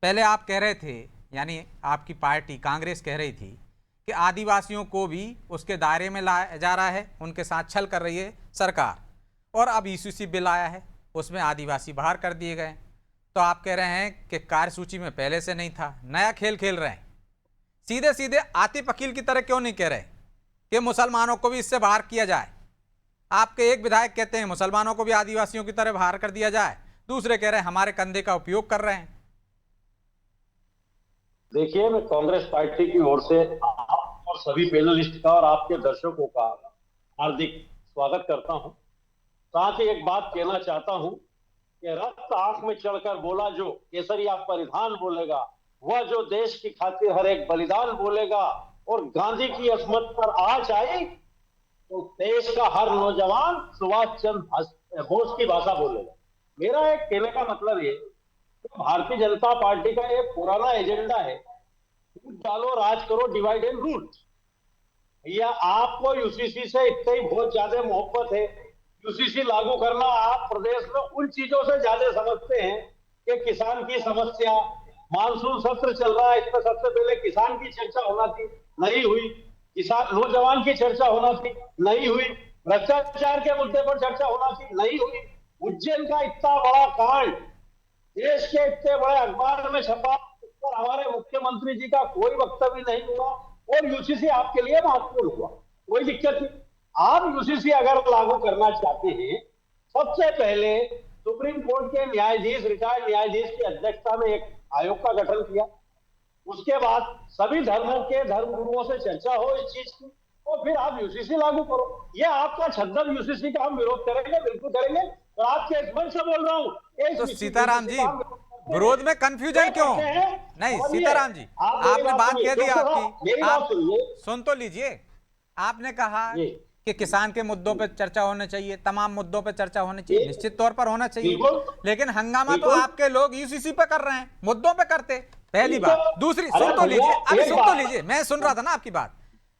पहले आप कह रहे थे, यानी आपकी पार्टी कांग्रेस कह रही थी कि आदिवासियों को भी उसके दायरे में लाया जा रहा है, उनके साथ छल कर रही है सरकार, और अब यूसीसी बिल आया है उसमें आदिवासी बाहर कर दिए गए। तो आप कह रहे हैं कि कार्यसूची में पहले से नहीं था, नया खेल खेल रहे हैं। सीधे सीधे आतिफ अकील की तरह क्यों नहीं कह रहे कि मुसलमानों को भी इससे बाहर किया जाए? आपके एक विधायक कहते हैं मुसलमानों को भी आदिवासियों की तरह बाहर कर दिया जाए, दूसरे कह रहे हैं हमारे कंधे का उपयोग कर रहे हैं। देखिए, मैं कांग्रेस पार्टी की ओर से आप और सभी पैनलिस्ट का और आपके दर्शकों का हार्दिक स्वागत करता हूं। साथ ही एक बात कहना चाहता हूं कि रक्त आंख में चढ़कर बोला जो केसरिया परिधान बोलेगा, वह जो देश की खातिर हर एक बलिदान बोलेगा, और गांधी की अस्मत पर आज आई तो देश का हर नौजवान सुभाष चंद्र बोस की भाषा बोलेगा। मेरा एक कहने का मतलब ये, भारतीय जनता पार्टी का एक पुराना एजेंडा है, फूट डालो राज करो डिवाइड एंड रूल। भैया, आपको यूसीसी से इतनी ही बहुत ज्यादा मोहब्बत है, यूसीसी लागू करना आप प्रदेश में उन चीजों से ज्यादा समझते हैं कि किसान की समस्या, मानसून सत्र चल रहा है, इसमें सबसे पहले किसान की चर्चा होना थी, नहीं हुई। किसान नौजवान की चर्चा होना थी, नहीं हुई। भ्रष्टाचार के मुद्दे पर चर्चा होना थी, नहीं हुई। उज्जैन का इतना बड़ा कांड देश के इतने बड़े अखबार में छपा, उस पर हमारे मुख्यमंत्री जी का कोई वक्तव्य नहीं हुआ, और यूसीसी आपके लिए महत्वपूर्ण हुआ, कोई दिक्कत नहीं। आप यूसीसी अगर लागू करना चाहते हैं, सबसे पहले सुप्रीम कोर्ट के न्यायाधीश, रिटायर्ड न्यायाधीश की अध्यक्षता में एक आयोग का गठन किया। उसके बाद सभी धर्मों के धर्मगुरुओं से चर्चा हो इस चीज की, और फिर आप यूसीसी लागू करो। ये आपका छद्म यूसीसी का हम विरोध करेंगे, बिल्कुल करेंगे, और आपके इस मंच से बोल रहा हूँ। तो सीताराम जी, विरोध में कंफ्यूजन क्यों? नहीं सीताराम जी, आपने बात कह दी आपकी, आप सुन तो लीजिए। आपने कहा कि किसान के मुद्दों पर चर्चा होनी चाहिए, तमाम मुद्दों पर चर्चा होनी चाहिए, निश्चित तौर पर होना चाहिए, लेकिन हंगामा तो आपके लोग यूसीसी पे कर रहे हैं, मुद्दों पे करते। पहली बात। दूसरी, सुन तो लीजिए, अभी सुन तो लीजिए, मैं सुन रहा था ना आपकी बात।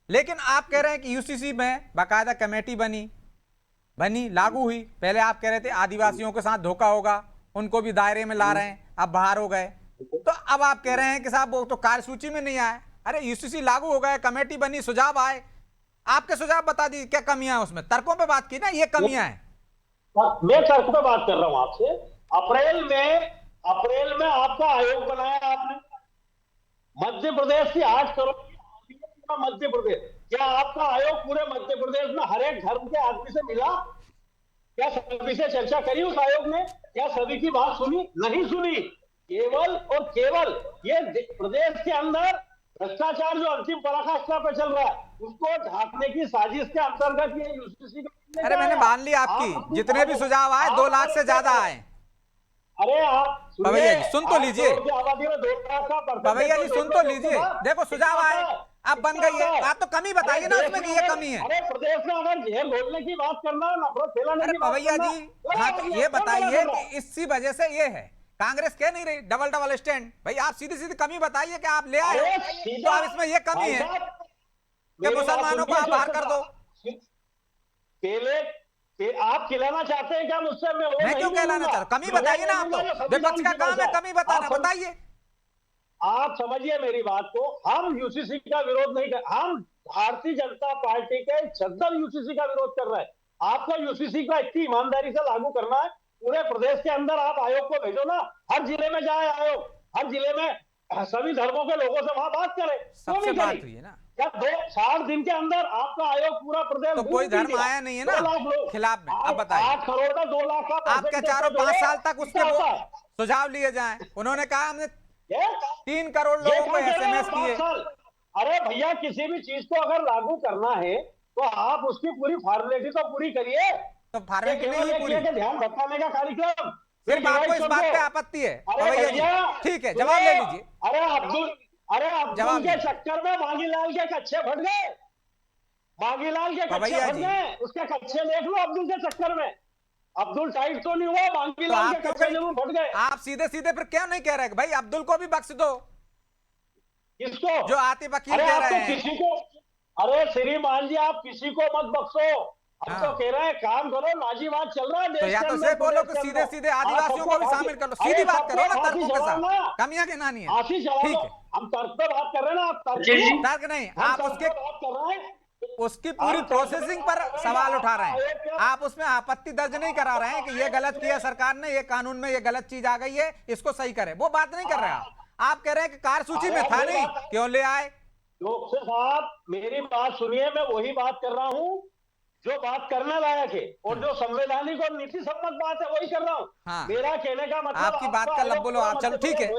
लेकिन आप कह रहे हैं कि यूसीसी में बाकायदा कमेटी बनी लागू हुई। पहले आप कह रहे थे आदिवासियों के साथ धोखा होगा, उनको भी दायरे में ला रहे हैं, अब बाहर हो गए। तो अब आप कह रहे हैं कि साहब वो तो कार्यसूची में नहीं आए। अरे यूसीसी लागू हो गए, कमेटी बनी, सुझाव आए, आपके सुझाव बता दीजिए क्या कमियां हैं उसमें। तर्कों पे बात की ना, ये कमियां हैं। मैं तर्क पे बात कर रहा हूं आपसे। अप्रैल में आपका आयोग बनाया आपने, मध्य प्रदेश की 8 करोड़ मध्य प्रदेश, क्या आपका आयोग पूरे मध्य प्रदेश में हर एक धर्म के आदमी से मिला? क्या सभी से चर्चा करी उस आयोग ने? क्या सभी की बात सुनी? नहीं सुनी। केवल और केवल ये प्रदेश के अंदर भ्रष्टाचार जो अंतिम पराकाष्ठा पर चल रहा है, उसको ढांकने की साजिश के अंतर्गत ये यूसीसी का। अरे मैंने मान ली आपकी, जितने भी सुझाव आए 2 लाख से ज्यादा आए। अरे आप पवैया जी सुन तो लीजिए, पवैया जी सुन तो लीजिए, देखो सुझाव आए, अब बन गई है बात, तो कमी बताइए ना उसमें कि ये कमी है। अरे प्रदेश में अगर झेल बोलने की बात करना, नफरत फैलाने की बात करना, पवैया जी हाँ, तो ये बताइए कि इसी वजह से ये है, कांग्रेस कह नहीं रही डबल स्टैंड। भाई आप सीधी सीधी कमी बताइए कि आप ले आए, तो अब इसमें ये कमी है कि मुसलमानों को आप बाहर कर दो। केले आप खिलाना चाहते हैं क्या मुझसे? मैं क्यों कहलाना चाहता हूं? कमी बताइए ना आप, तो विपक्ष का काम है कमी बताना, बताइए। आप समझिए मेरी बात को, हम यूसीसी का विरोध नहीं कर, हम भारतीय जनता पार्टी के छद्म यूसीसी का विरोध कर रहे हैं। आपको यूसीसी का इतनी ईमानदारी से लागू करना है, पूरे प्रदेश के अंदर आप आयोग को भेजो ना, हर जिले में जाए आयोग, हर जिले में सभी धर्मों के लोगों से वहां बात करें। सबसे बात हुई है ना, क्या 60 दिन के अंदर आपका आयोग पूरा प्रदेश, तो कोई धर्म आया नहीं है ना खिलाफ में? अब बताइए, 8 करोड़ का 2 लाख का आपके चारों 5 साल तक उसके सुझाव लिए जाएं। उन्होंने कहा हमने 3 करोड़ लोगों को एसएमएस किए। अरे भैया, किसी भी चीज को अगर लागू करना है तो आप उसकी पूरी फॉर्मेलिटी तो पूरी करिए। तो फॉर्मेलिटी नहीं पूरी, ध्यान भटकाने का कार्यक्रम। सिर्फ आपको इस बात पे आपत्ति है? ठीक है, जवाब ले लीजिए। अरे अब्दुल के चक्कर में मांगीलाल के कच्चे फट गए, मांगीलाल के कच्चे फट गए, उसके कच्चे देख लो। अब्दुल के चक्कर में अब्दुल टाइट तो नहीं हुआ, मांगीलाल के कच्चे जरूर फट गए। आप सीधे सीधे फिर क्यों नहीं कह रहे भाई अब्दुल को भी बख्श दो? किसको? जो आतिफ अकील कह रहे हैं। किसी को, अरे श्रीमान जी आप किसी को मत बख्शो, हम हाँ। तो कह रहे हैं काम करो, नाजीवाद चल रहा है देश तो या के तो अंदर, से बोलो प्रदेश कि के सीधे अंदर। सीधे आप आदिवासियों को भी सबको शामिल कर लो, अरे सीधी बात सबको करो ना, फांसी तर्कों के चढ़ाओ साथ, ना, कमियां गिनानी है। फांसी चढ़ा ठीक दो। है, हम तर्क पे बात कर रहे हैं ना, आप तर्क जी, जी। सुनो। तर्क नहीं, हम आप तर्क उसके पे बात कर रहे हैं। उसकी पूरी हम तर्क पे प्रोसेसिंग बात पर कर रहे हैं कि सवाल उठा आपका रहे हैं। आयोग क्या- आप उसमें आपत्ति दर्ज नहीं करा रहे हैं कि ये गलत किया सरकार ने, ये कानून में ये गलत चीज आ गई है, इसको सही करे, वो बात नहीं कर रहे आप कह रहे हैं कि कार्यसूची में था नहीं, क्यों ले आए। लोकसे साहब मेरी बात सुनिए, मैं वही बात कर रहा हूं जो बात करने लायक है और जो संवैधानिक और नीति सम्मत बात है वही कर रहा हूं। हाँ। मेरा कहने का मतलब आपकी बात आपका का लब आयोग बोलो पूरा आप, चलो मध्य ठीक प्रदेश है।